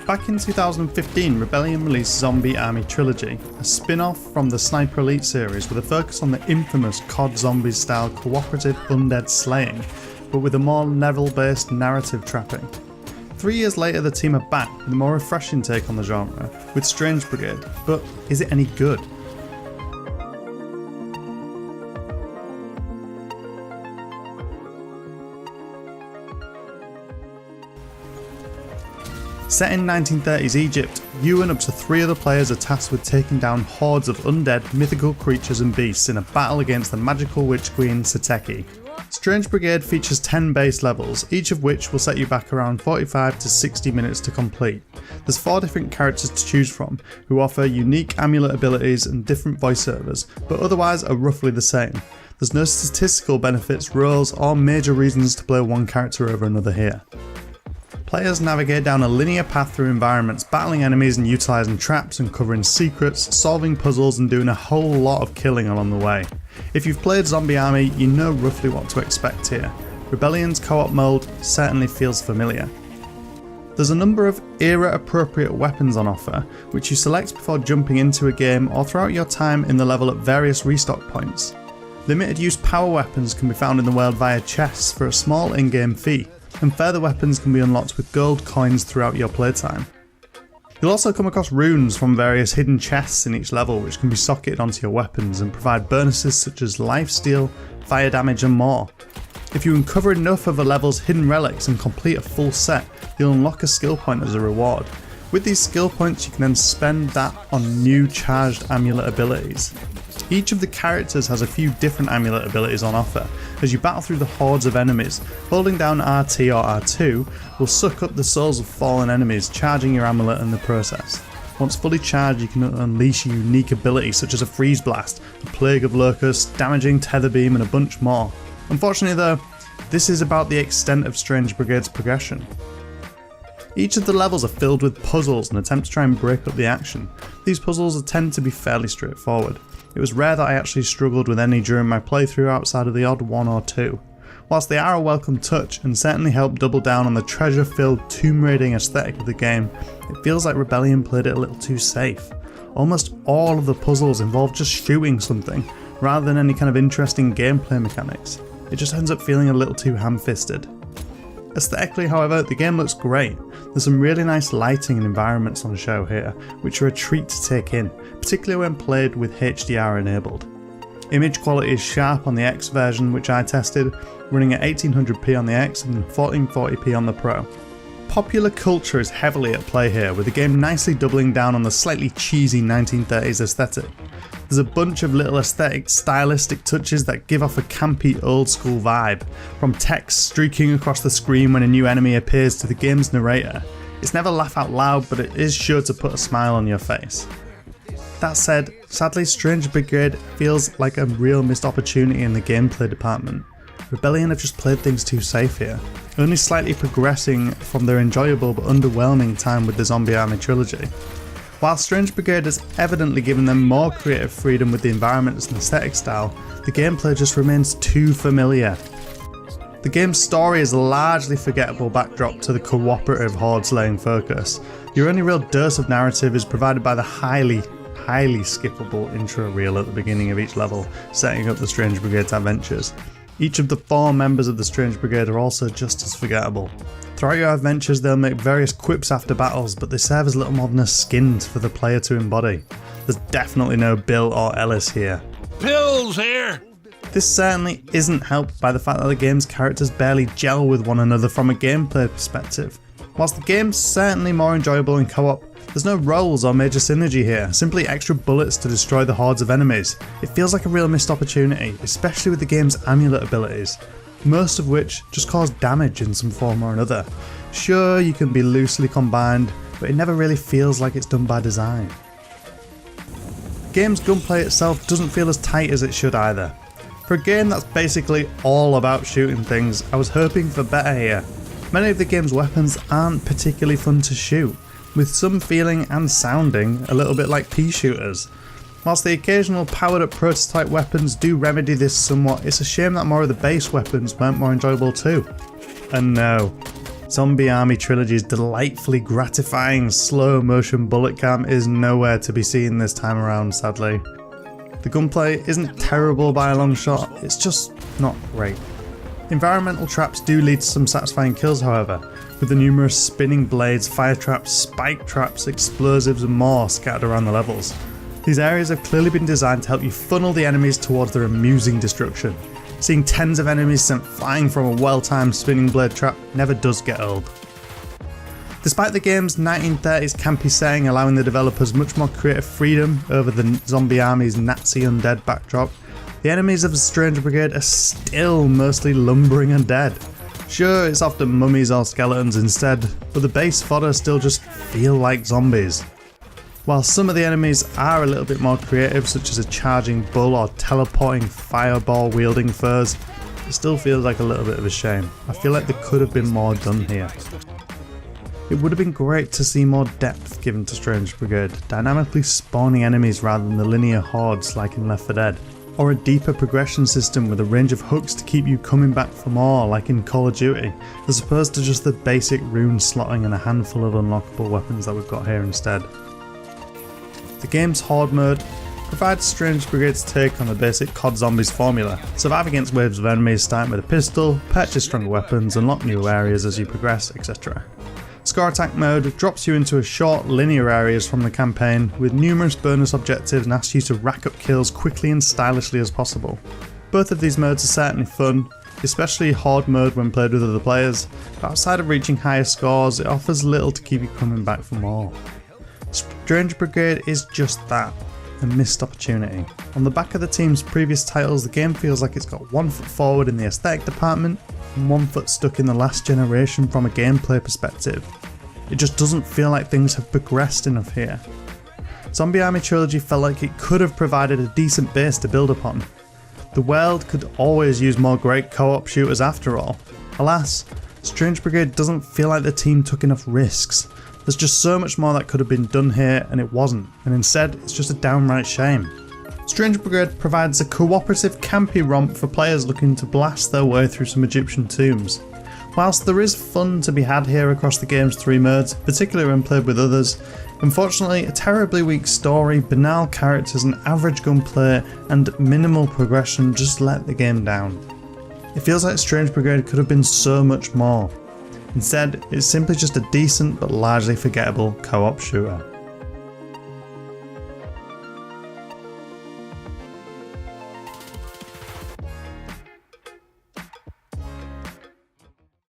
Back in 2015, Rebellion released Zombie Army Trilogy, a spin-off from the Sniper Elite series with a focus on the infamous COD Zombies style cooperative undead slaying, but with a more level-based narrative trapping. 3 years later, the team are back with a more refreshing take on the genre, with Strange Brigade, but is it any good? Set in 1930s Egypt, you and up to 3 other players are tasked with taking down hordes of undead, mythical creatures and beasts in a battle against the magical witch queen Sateki. Strange Brigade features 10 base levels, each of which will set you back around 45 to 60 minutes to complete. There's 4 different characters to choose from, who offer unique amulet abilities and different voiceovers, but otherwise are roughly the same. There's no statistical benefits, roles or major reasons to play one character over another here. Players navigate down a linear path through environments, battling enemies and utilising traps, uncovering secrets, solving puzzles and doing a whole lot of killing along the way. If you've played Zombie Army, you know roughly what to expect here. Rebellion's co-op mode certainly feels familiar. There's a number of era-appropriate weapons on offer, which you select before jumping into a game or throughout your time in the level at various restock points. Limited use power weapons can be found in the world via chests for a small in-game fee, and further weapons can be unlocked with gold coins throughout your playtime. You'll also come across runes from various hidden chests in each level which can be socketed onto your weapons and provide bonuses such as lifesteal, fire damage and more. If you uncover enough of a level's hidden relics and complete a full set, you'll unlock a skill point as a reward. With these skill points you can then spend that on new charged amulet abilities. Each of the characters has a few different amulet abilities on offer. As you battle through the hordes of enemies, holding down RT or R2 will suck up the souls of fallen enemies, charging your amulet in the process. Once fully charged, you can unleash unique abilities such as a freeze blast, a plague of locusts, damaging tether beam and a bunch more. Unfortunately though, this is about the extent of Strange Brigade's progression. Each of the levels are filled with puzzles and attempt to try and break up the action. These puzzles tend to be fairly straightforward. It was rare that I actually struggled with any during my playthrough outside of the odd 1 or 2. Whilst they are a welcome touch and certainly help double down on the treasure-filled tomb raiding aesthetic of the game, it feels like Rebellion played it a little too safe. Almost all of the puzzles involve just shooting something, rather than any kind of interesting gameplay mechanics. It just ends up feeling a little too ham-fisted. Aesthetically, however, the game looks great. There's some really nice lighting and environments on show here, which are a treat to take in, particularly when played with HDR enabled. Image quality is sharp on the X version, which I tested, running at 1800p on the X and 1440p on the Pro. Popular culture is heavily at play here, with the game nicely doubling down on the slightly cheesy 1930s aesthetic. There's a bunch of little aesthetic, stylistic touches that give off a campy old school vibe, from text streaking across the screen when a new enemy appears to the game's narrator. It's never laugh out loud, but it is sure to put a smile on your face. That said, sadly Strange Brigade feels like a real missed opportunity in the gameplay department. Rebellion have just played things too safe here, only slightly progressing from their enjoyable but underwhelming time with the Zombie Army trilogy. While Strange Brigade has evidently given them more creative freedom with the environments and aesthetic style, the gameplay just remains too familiar. The game's story is a largely forgettable backdrop to the cooperative horde slaying focus. Your only real dose of narrative is provided by the highly skippable intro reel at the beginning of each level, setting up the Strange Brigade's adventures. Each of the 4 members of the Strange Brigade are also just as forgettable. Throughout your adventures they'll make various quips after battles, but they serve as little more than a skins for the player to embody. There's definitely no Bill or Ellis here. Pills here! This certainly isn't helped by the fact that the game's characters barely gel with one another from a gameplay perspective. Whilst the game's certainly more enjoyable in co-op, there's no roles or major synergy here, simply extra bullets to destroy the hordes of enemies. It feels like a real missed opportunity, especially with the game's amulet abilities, most of which just cause damage in some form or another. Sure, you can be loosely combined, but it never really feels like it's done by design. The game's gunplay itself doesn't feel as tight as it should either. For a game that's basically all about shooting things, I was hoping for better here. Many of the game's weapons aren't particularly fun to shoot, with some feeling and sounding a little bit like pea shooters. Whilst the occasional powered up prototype weapons do remedy this somewhat, it's a shame that more of the base weapons weren't more enjoyable too. And no, Zombie Army Trilogy's delightfully gratifying slow motion bullet cam is nowhere to be seen this time around, sadly. The gunplay isn't terrible by a long shot, it's just not great. Environmental traps do lead to some satisfying kills however, with the numerous spinning blades, fire traps, spike traps, explosives and more scattered around the levels. These areas have clearly been designed to help you funnel the enemies towards their amusing destruction. Seeing tens of enemies sent flying from a well-timed spinning blade trap never does get old. Despite the game's 1930s campy setting allowing the developers much more creative freedom over the zombie army's Nazi undead backdrop, the enemies of the Strange Brigade are still mostly lumbering undead. Sure, it's often mummies or skeletons instead, but the base fodder still just feel like zombies. While some of the enemies are a little bit more creative, such as a charging bull or teleporting fireball wielding foes, it still feels like a little bit of a shame. I feel like there could have been more done here. It would have been great to see more depth given to Strange Brigade, dynamically spawning enemies rather than the linear hordes like in Left 4 Dead, or a deeper progression system with a range of hooks to keep you coming back for more like in Call of Duty, as opposed to just the basic rune slotting and a handful of unlockable weapons that we've got here instead. The game's Horde mode provides Strange Brigade's take on the basic COD Zombies formula. Survive against waves of enemies starting with a pistol, purchase stronger weapons, unlock new areas as you progress, etc. Score Attack mode drops you into a short linear areas from the campaign with numerous bonus objectives and asks you to rack up kills quickly and stylishly as possible. Both of these modes are certainly fun, especially Horde mode when played with other players, but outside of reaching higher scores it offers little to keep you coming back for more. Strange Brigade is just that, a missed opportunity. On the back of the team's previous titles, the game feels like it's got 1 foot forward in the aesthetic department and 1 foot stuck in the last generation from a gameplay perspective. It just doesn't feel like things have progressed enough here. Zombie Army Trilogy felt like it could have provided a decent base to build upon. The world could always use more great co-op shooters after all. Alas, Strange Brigade doesn't feel like the team took enough risks. There's just so much more that could have been done here and it wasn't, and instead it's just a downright shame. Strange Brigade provides a cooperative campy romp for players looking to blast their way through some Egyptian tombs. Whilst there is fun to be had here across the game's 3 modes, particularly when played with others, unfortunately a terribly weak story, banal characters and average gunplay and minimal progression just let the game down. It feels like Strange Brigade could have been so much more. Instead, it's simply just a decent but largely forgettable co-op shooter.